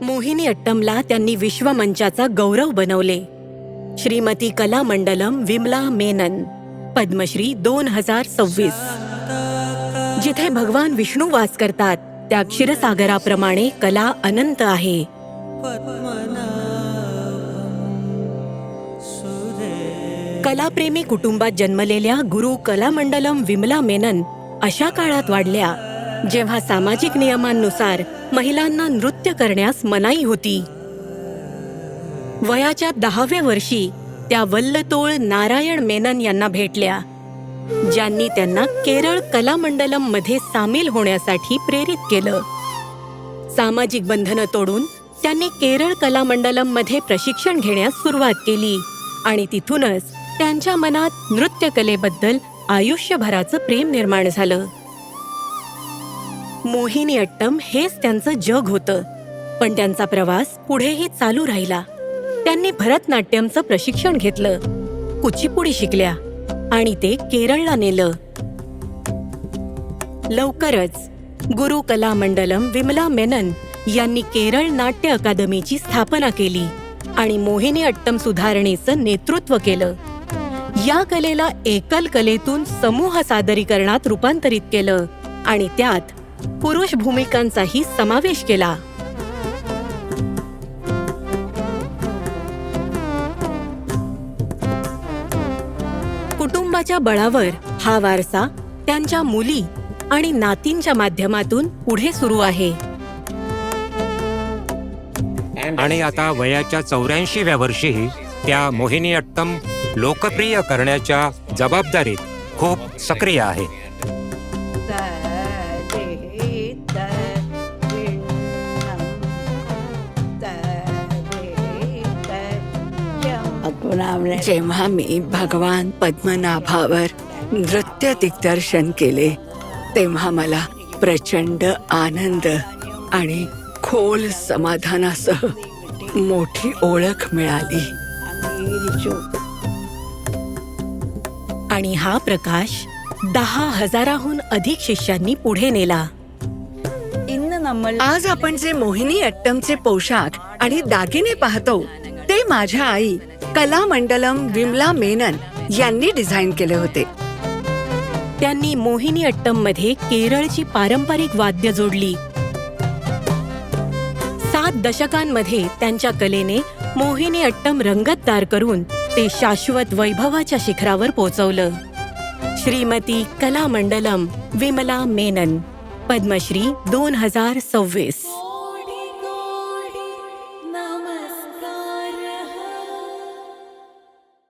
मोहिनी अट्टमला त्यांनी विश्वमंचाचा गौरव बनवले. श्रीमती कलामंडलम विमला मेनन, पद्मश्री 2026. जिथे भगवान विष्णू वास करतात त्या क्षीरसागराप्रमाणे कला अनंत आहे. कलाप्रेमी कुटुंबात जन्मलेल्या गुरु कलामंडलम विमला मेनन अशा काळात वाढल्या जेव्हा सामाजिक नियमांनुसार महिलांना नृत्य करण्यास मनाई होती. वयाच्या 10व्या वर्षी त्या वल्लतोळ नारायण मेनन यांना भेटल्या, ज्यांनी त्यांना केरळ कलामंडलम मध्ये सामील होण्यासाठी प्रेरित केलं. सामाजिक बंधनं तोडून त्यांनी केरळ कलामंडलम मध्ये प्रशिक्षण घेण्यास सुरुवात केली आणि तिथूनच त्यांच्या मनात नृत्यकलेबद्दल आयुष्यभराचं प्रेम निर्माण झालं. मोहिनी अट्टम हेच त्यांचं जग होतं, पण त्यांचा प्रवास पुढेही चालू राहिला. त्यांनी भरतनाट्यमचं प्रशिक्षण घेतलं, कुचिपुडी शिकल्या आणि ते केरळला नेलं. लवकरच गुरु कलामंडलम विमला मेनन यांनी केरळ नाट्य अकादमीची स्थापना केली आणि मोहिनी अट्टम सुधारणेचं नेतृत्व केलं. या कलेला एकल कलेतून समूह सादरीकरणात रूपांतरित केलं आणि त्यात पुरुष भूमिकांचाही समावेश केला. कुटुंबाच्या बळावर हा वारसा त्यांच्या मुली आणि नातींच्या माध्यमातून पुढे सुरू आहे. आणि आता वयाच्या 84व्या वर्षी त्या मोहिनी अट्टम लोकप्रिय करण्याच्या जबाबदारीत खूप सक्रिय आहे. जेव्हा मी भगवान पद्मनाभावर नृत्य दिग्दर्शन केले तेव्हा मला प्रचंड आनंद आणि खोल समाधानासह मोठी ओळख मिळाली. आणि हा प्रकाश 10,000हून अधिक शिष्यांनी पुढे नेला. आज आपण जे मोहिनी अट्टमचे पोशाख आणि दागिने पाहतो ते माझ्या आई कलामंडलम विमला मेनन यांनी डिझाईन केले होते. त्यांनी मोहिनी अट्टम मध्ये केरळची पारंपरिक वाद्य जोडली. 7 दशकांमध्ये त्यांच्या कलेने मोहिनी अट्टम रंगतदार करून ते शाश्वत वैभवाच्या शिखरावर पोहोचवलं. श्रीमती कलामंडलम विमला मेनन, पद्मश्री 2026.